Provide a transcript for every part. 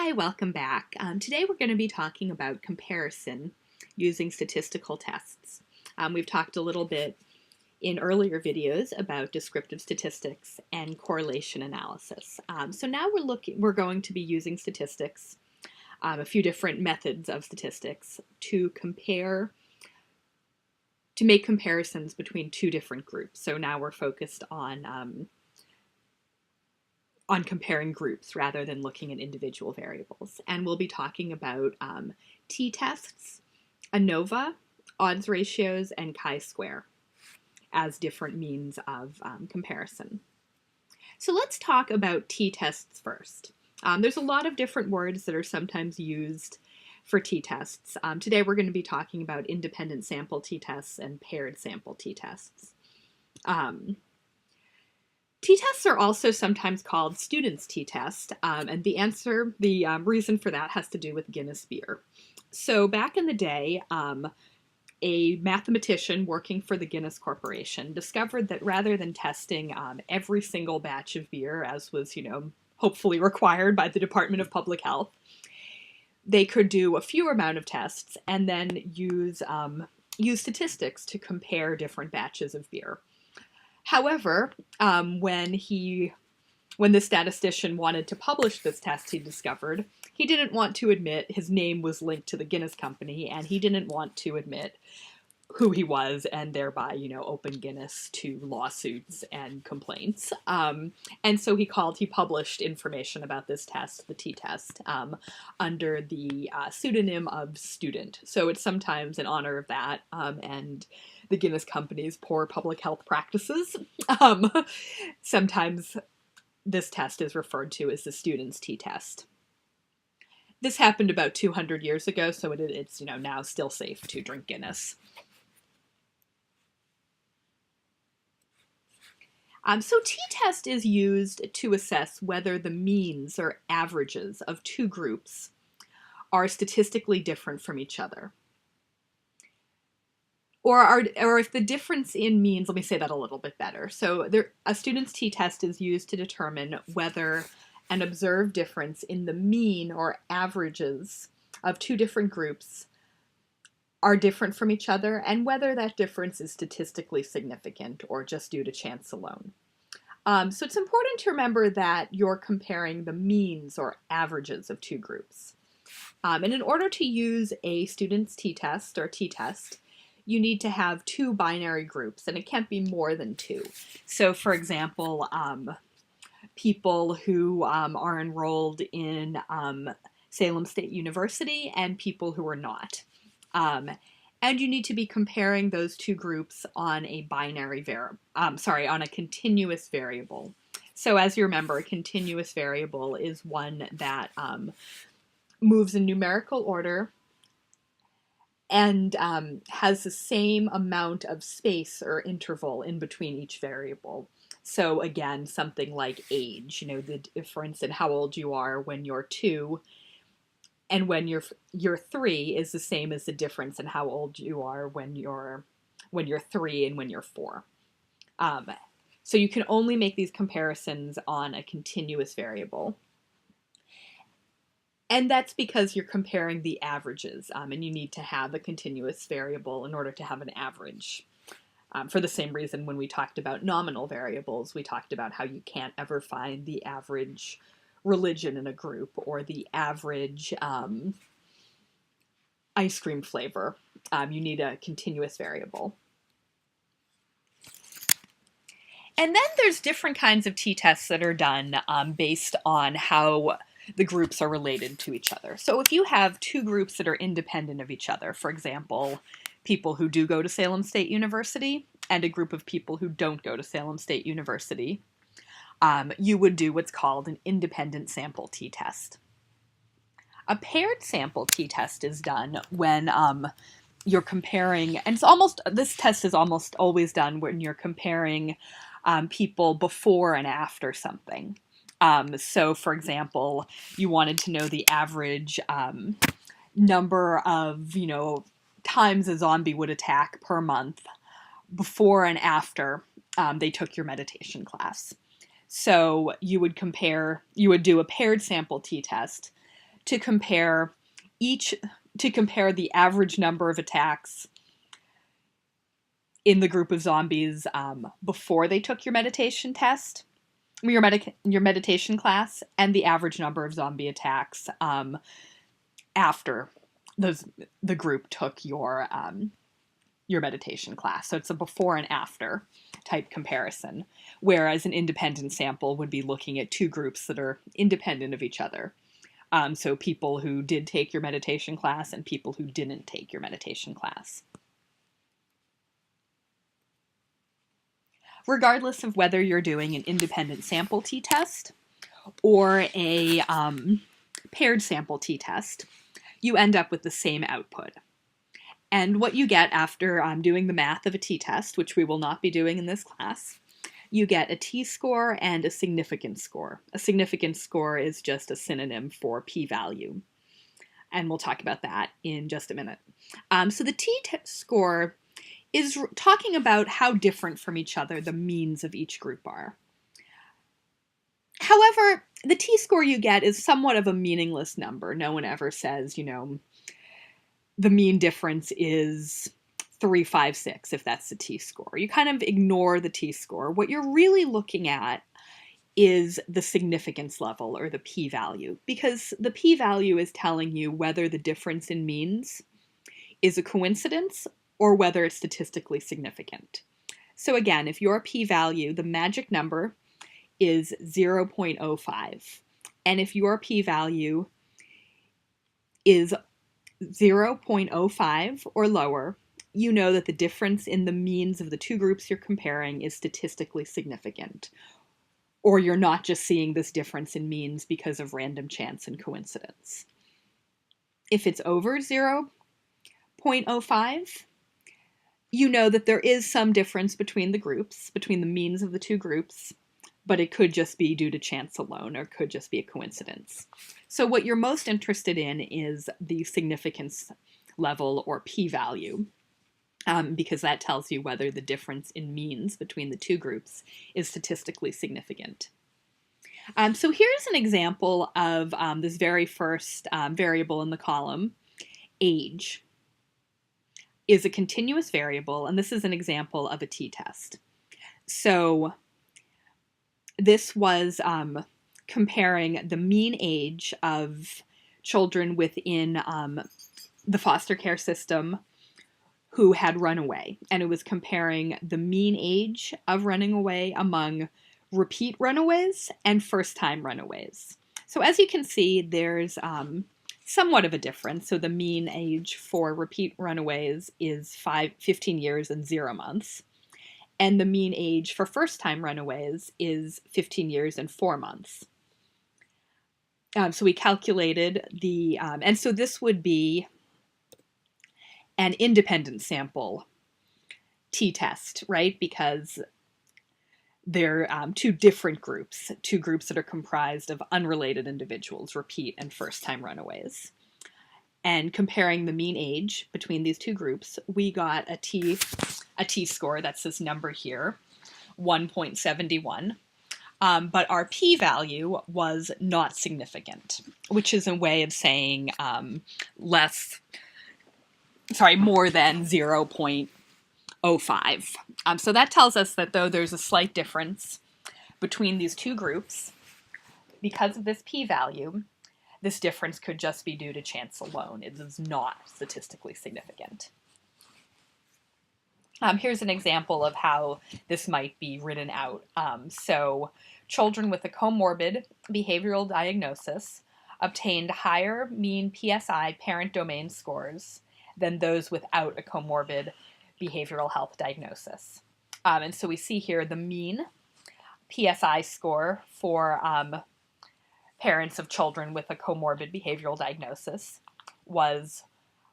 Hi, welcome back. Today we're going to be talking about comparison using statistical tests. We've talked a little bit in earlier videos about descriptive statistics and correlation analysis. So now we're going to be using statistics, a few different methods of statistics to make comparisons between two different groups. So now we're focused on comparing groups rather than looking at individual variables. And we'll be talking about t-tests, ANOVA, odds ratios, and chi-square as different means of comparison. So let's talk about t-tests first. There's a lot of different words that are sometimes used for t-tests. Today we're going to be talking about independent sample t-tests and paired sample t-tests. T-tests are also sometimes called student's t-test, and the reason for that has to do with Guinness beer. So back in the day, a mathematician working for the Guinness Corporation discovered that rather than testing every single batch of beer, as was, hopefully required by the Department of Public Health, they could do a fewer amount of tests and then use statistics to compare different batches of beer. However, when the statistician wanted to publish this test, he discovered he didn't want to admit his name was linked to the Guinness Company, and he didn't want to admit who he was, and thereby, open Guinness to lawsuits and complaints. And so he published information about this test, the t-test, under the pseudonym of Student. So it's sometimes in honor of that, and the Guinness Company's poor public health practices. Sometimes this test is referred to as the student's t-test. This happened about 200 years ago, so it's now still safe to drink Guinness. So t-test is used to assess whether the means or averages of two groups are statistically different from each other. Or if the difference in means, let me say that a little bit better. So a student's t-test is used to determine whether an observed difference in the mean or averages of two different groups are different from each other, and whether that difference is statistically significant or just due to chance alone. So it's important to remember that you're comparing the means or averages of two groups. And in order to use a student's t-test or t-test, you need to have two binary groups, and it can't be more than two. So for example, people who are enrolled in Salem State University and people who are not. And you need to be comparing those two groups on a on a continuous variable. So as you remember, a continuous variable is one that moves in numerical order and has the same amount of space or interval in between each variable. So again, something like age, the difference in how old you are when you're 2 and when you're 3 is the same as the difference in how old you are when you're 3 and when you're 4. So you can only make these comparisons on a continuous variable. And that's because you're comparing the averages, and you need to have a continuous variable in order to have an average. For the same reason when we talked about nominal variables, we talked about how you can't ever find the average religion in a group or the average ice cream flavor. You need a continuous variable. And then there's different kinds of t-tests that are done based on how the groups are related to each other. So if you have two groups that are independent of each other, for example, people who do go to Salem State University and a group of people who don't go to Salem State University, you would do what's called an independent sample t-test. A paired sample t-test is done when you're comparing, and this test is almost always done when you're comparing people before and after something. So for example, you wanted to know the average number of, times a zombie would attack per month before and after they took your meditation class. So you would do a paired sample t-test to compare the average number of attacks in the group of zombies before they took your meditation test, your meditation class, and the average number of zombie attacks after the group took your meditation class. So it's a before and after type comparison, whereas an independent sample would be looking at two groups that are independent of each other. So people who did take your meditation class and people who didn't take your meditation class. Regardless of whether you're doing an independent sample t-test or a paired sample t-test, you end up with the same output. And what you get after doing the math of a t-test, which we will not be doing in this class, you get a t-score and a significance score. A significance score is just a synonym for p-value. And we'll talk about that in just a minute. So the t-score is talking about how different from each other the means of each group are. However, the t-score you get is somewhat of a meaningless number. No one ever says, the mean difference is 356, if that's the t-score. You kind of ignore the t-score. What you're really looking at is the significance level, or the p-value, because the p-value is telling you whether the difference in means is a coincidence or whether it's statistically significant. So again, if your p-value, the magic number, is 0.05, and if your p-value is 0.05 or lower, you know that the difference in the means of the two groups you're comparing is statistically significant, or you're not just seeing this difference in means because of random chance and coincidence. If it's over 0.05, you know that there is some difference between the groups, between the means of the two groups, but it could just be due to chance alone, or could just be a coincidence. So what you're most interested in is the significance level, or p-value, because that tells you whether the difference in means between the two groups is statistically significant. So here's an example of this very first variable in the column, age, is a continuous variable, and this is an example of a t-test. So this was comparing the mean age of children within the foster care system who had run away, and it was comparing the mean age of running away among repeat runaways and first-time runaways. So as you can see, there's somewhat of a difference. So the mean age for repeat runaways is 15 years and 0 months. And the mean age for first-time runaways is 15 years and 4 months. So we calculated the, and so this would be an independent sample t-test, right? Because they're two different groups, two groups that are comprised of unrelated individuals, repeat and first-time runaways. And comparing the mean age between these two groups, we got a t-score, that's this number here, 1.71. But our p-value was not significant, which is a way of saying more than 0.05. So that tells us that though there's a slight difference between these two groups, because of this p-value, this difference could just be due to chance alone. It is not statistically significant. Here's an example of how this might be written out. So children with a comorbid behavioral diagnosis obtained higher mean PSI parent domain scores than those without a comorbid behavioral health diagnosis. And so we see here the mean PSI score for parents of children with a comorbid behavioral diagnosis was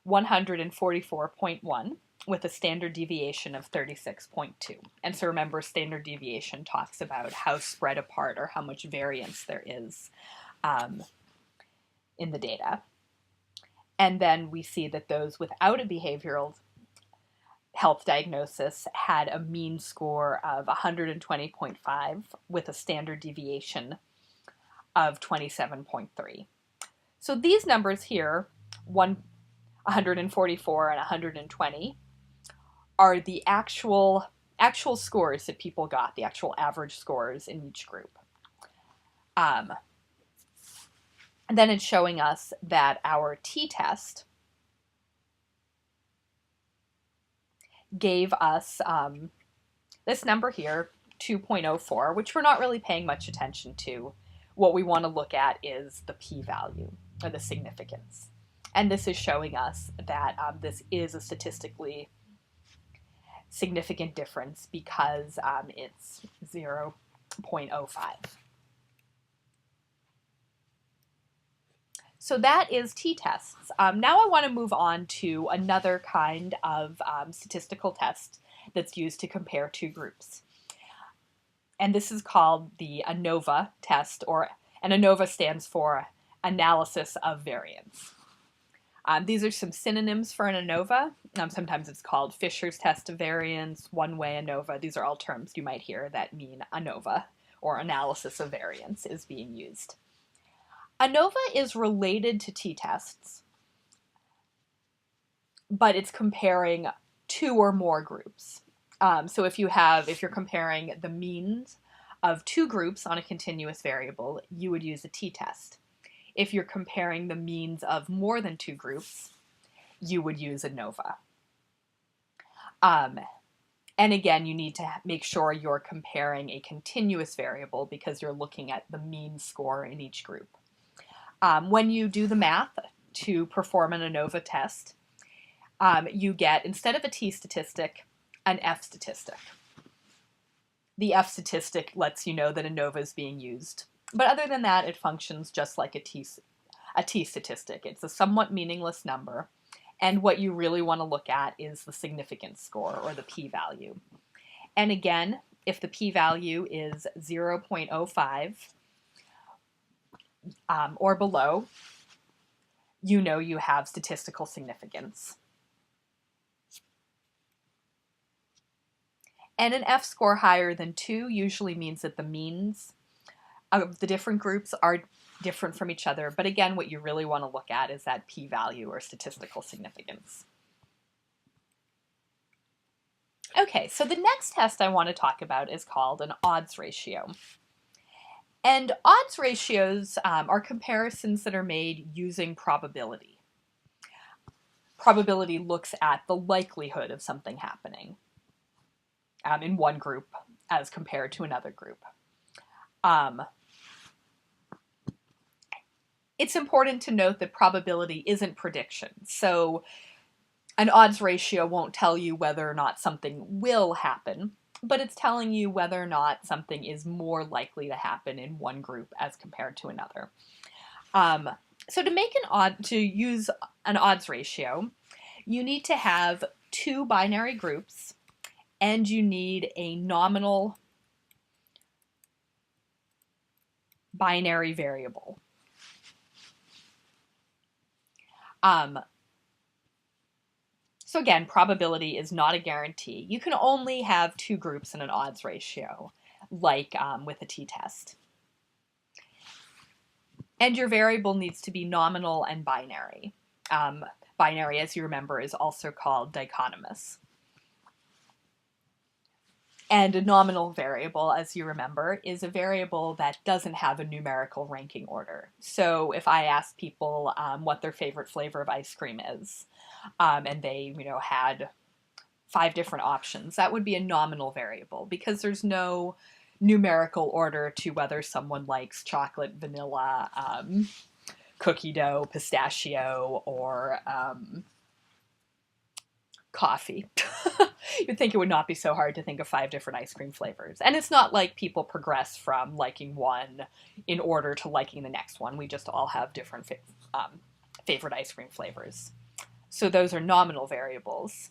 144.1 with a standard deviation of 36.2. And so remember, standard deviation talks about how spread apart or how much variance there is in the data. And then we see that those without a behavioral health diagnosis had a mean score of 120.5 with a standard deviation of 27.3. So these numbers here, 144 and 120, are the actual scores that people got, the actual average scores in each group. And then it's showing us that our t-test gave us this number here, 2.04, which we're not really paying much attention to. What we want to look at is the p-value, or the significance. And this is showing us that this is a statistically significant difference because it's 0.05. So that is t-tests. Now I want to move on to another kind of statistical test that's used to compare two groups. And this is called the ANOVA test, and ANOVA stands for analysis of variance. These are some synonyms for an ANOVA. Sometimes it's called Fisher's test of variance, one-way ANOVA. These are all terms you might hear that mean ANOVA, or analysis of variance, is being used. ANOVA is related to t-tests, but it's comparing two or more groups. So if you're comparing the means of two groups on a continuous variable, you would use a t-test. If you're comparing the means of more than two groups, you would use ANOVA. And again, you need to make sure you're comparing a continuous variable because you're looking at the mean score in each group. When you do the math to perform an ANOVA test, you get, instead of a t-statistic, an f-statistic. The f-statistic lets you know that ANOVA is being used. But other than that, it functions just like a t-statistic. It's a somewhat meaningless number. And what you really want to look at is the significance score, or the p-value. And again, if the p-value is 0.05 or below, you know you have statistical significance. And an F score higher than 2 usually means that the means of the different groups are different from each other. But again, what you really want to look at is that p-value, or statistical significance. Okay, so the next test I want to talk about is called an odds ratio. And odds ratios are comparisons that are made using probability. Probability looks at the likelihood of something happening in one group as compared to another group. It's important to note that probability isn't prediction. So an odds ratio won't tell you whether or not something will happen, but it's telling you whether or not something is more likely to happen in one group as compared to another. So to use an odds ratio, you need to have two binary groups, and you need a nominal binary variable. So again, probability is not a guarantee. You can only have two groups in an odds ratio, like with a t-test. And your variable needs to be nominal and binary. Binary, as you remember, is also called dichotomous. And a nominal variable, as you remember, is a variable that doesn't have a numerical ranking order. So if I ask people what their favorite flavor of ice cream is, and they, had 5 different options, that would be a nominal variable because there's no numerical order to whether someone likes chocolate, vanilla, cookie dough, pistachio, or coffee. You'd think it would not be so hard to think of 5 different ice cream flavors. And it's not like people progress from liking one in order to liking the next one. We just all have different favorite ice cream flavors. So those are nominal variables.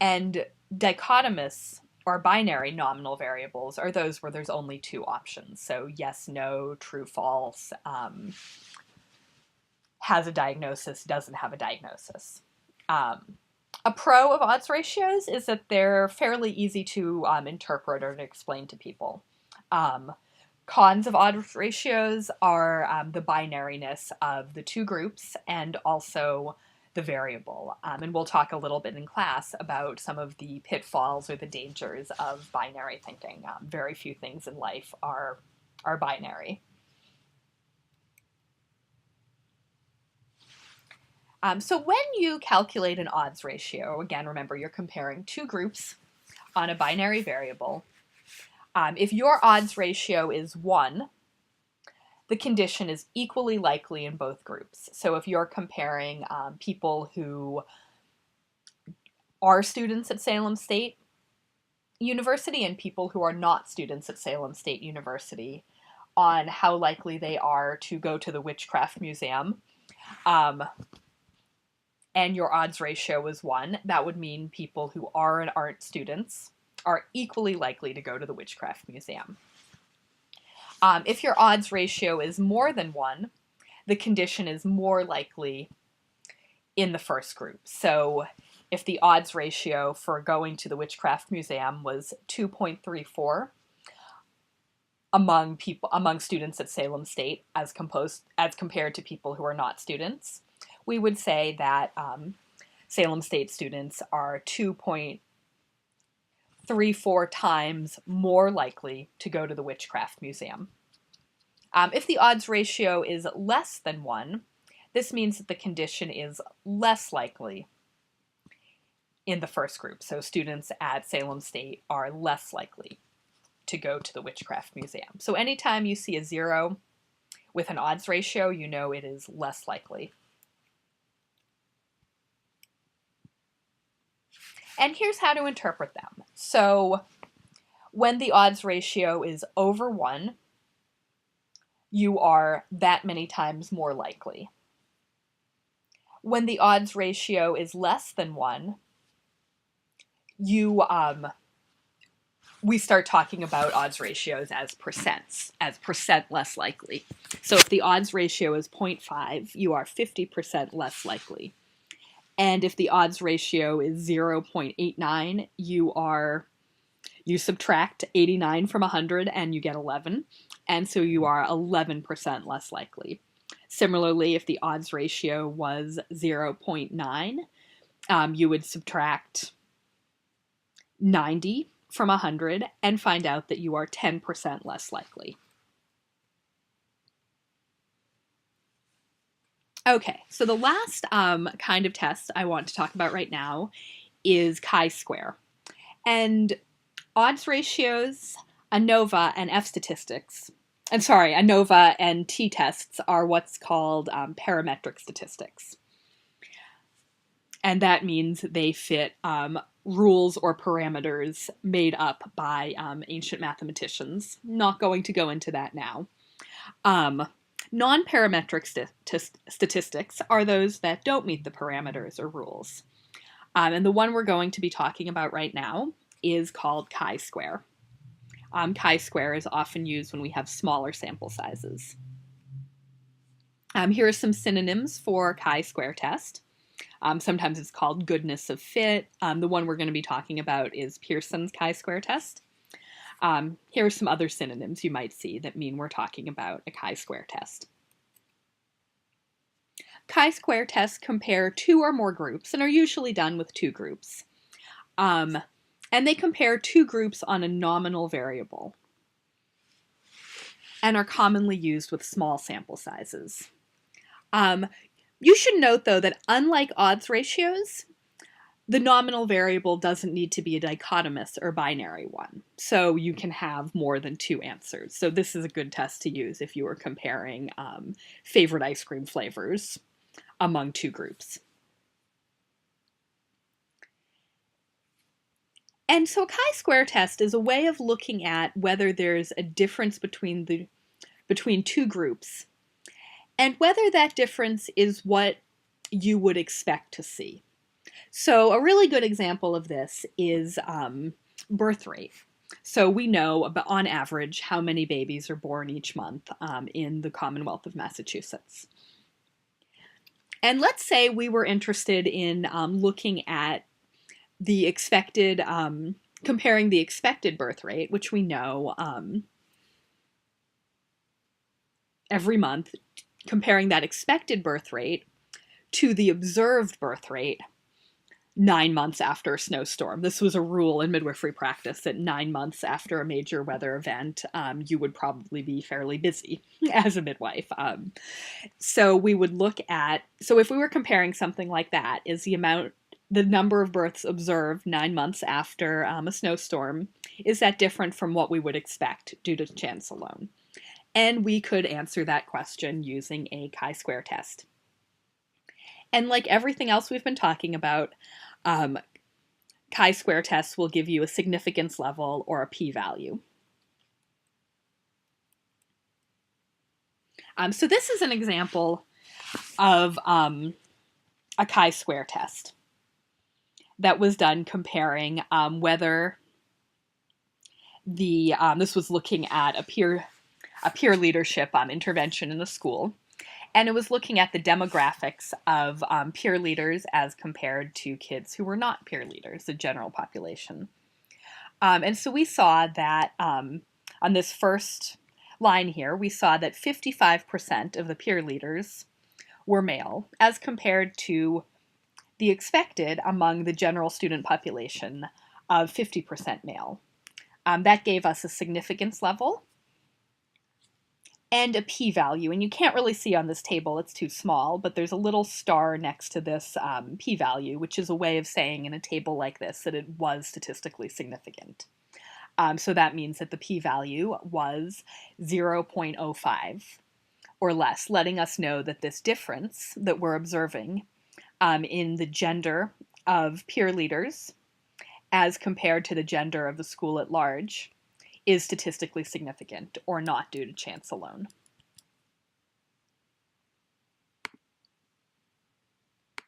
And dichotomous or binary nominal variables are those where there's only 2 options. So yes, no, true, false, has a diagnosis, doesn't have a diagnosis. A pro of odds ratios is that they're fairly easy to interpret or to explain to people. Cons of odds ratios are the binariness of the two groups and also the variable. And we'll talk a little bit in class about some of the pitfalls or the dangers of binary thinking. Very few things in life are binary. So when you calculate an odds ratio, again, remember you're comparing two groups on a binary variable. If your odds ratio is 1, the condition is equally likely in both groups. So if you're comparing people who are students at Salem State University and people who are not students at Salem State University on how likely they are to go to the Witchcraft Museum, and your odds ratio is 1, that would mean people who are and aren't students are equally likely to go to the Witchcraft Museum. If your odds ratio is more than 1, the condition is more likely in the first group. So if the odds ratio for going to the Witchcraft Museum was 2.34 among students at Salem State as compared to people who are not students, we would say that Salem State students are 2.34 times more likely to go to the Witchcraft Museum. If the odds ratio is less than 1, this means that the condition is less likely in the first group. So students at Salem State are less likely to go to the Witchcraft Museum. So anytime you see a 0 with an odds ratio, you know it is less likely. And here's how to interpret them. So when the odds ratio is over 1, you are that many times more likely. When the odds ratio is less than 1, we start talking about odds ratios as percents, as percent less likely. So if the odds ratio is 0.5, you are 50% less likely. And if the odds ratio is 0.89, you subtract 89 from 100 and you get 11. And so you are 11% less likely. Similarly, if the odds ratio was 0.9, you would subtract 90 from 100 and find out that you are 10% less likely. Okay, so the last kind of test I want to talk about right now is chi-square. And odds ratios, ANOVA, and F-statistics, ANOVA and t-tests are what's called parametric statistics. And that means they fit rules or parameters made up by ancient mathematicians. Not going to go into that now. Non-parametric statistics are those that don't meet the parameters or rules. And the one we're going to be talking about right now is called chi-square. Chi-square is often used when we have smaller sample sizes. Here are some synonyms for chi-square test. Sometimes it's called goodness of fit. The one we're going to be talking about is Pearson's chi-square test. Here are some other synonyms you might see that mean we're talking about a chi-square test. Chi-square tests compare 2 or more groups and are usually done with 2 groups. And they compare 2 groups on a nominal variable and are commonly used with small sample sizes. You should note, though, that unlike odds ratios, the nominal variable doesn't need to be a dichotomous or binary one. So you can have more than 2 answers. So this is a good test to use if you are comparing favorite ice cream flavors among 2 groups. And so a chi-square test is a way of looking at whether there's a difference between 2 groups and whether that difference is what you would expect to see. So a really good example of this is birth rate. So we know, on average, how many babies are born each month in the Commonwealth of Massachusetts. And let's say we were interested in looking at the expected, comparing the expected birth rate, which we know every month, comparing that expected birth rate to the observed birth rate 9 months after a snowstorm. This was a rule in midwifery practice that 9 months after a major weather event, you would probably be fairly busy as a midwife. So we would look at, so if we were comparing something like that, is the number of births observed 9 months after a snowstorm, is that different from what we would expect due to chance alone? And we could answer that question using a chi-square test. And like everything else we've been talking about, chi-square tests will give you a significance level or a p-value. So this is an example of a chi-square test that was done comparing whether this was looking at a peer leadership intervention in the school. And it was looking at the demographics of peer leaders as compared to kids who were not peer leaders, the general population. And so we saw that on this first line here, we saw that 55% of the peer leaders were male, as compared to the expected among the general student population of 50% male. That gave us a significance level and a p-value. And you can't really see on this table, it's too small, but there's a little star next to this p-value, which is a way of saying in a table like this that it was statistically significant. So that means that the p-value was 0.05 or less, letting us know that this difference that we're observing in the gender of peer leaders as compared to the gender of the school at large is statistically significant or not due to chance alone.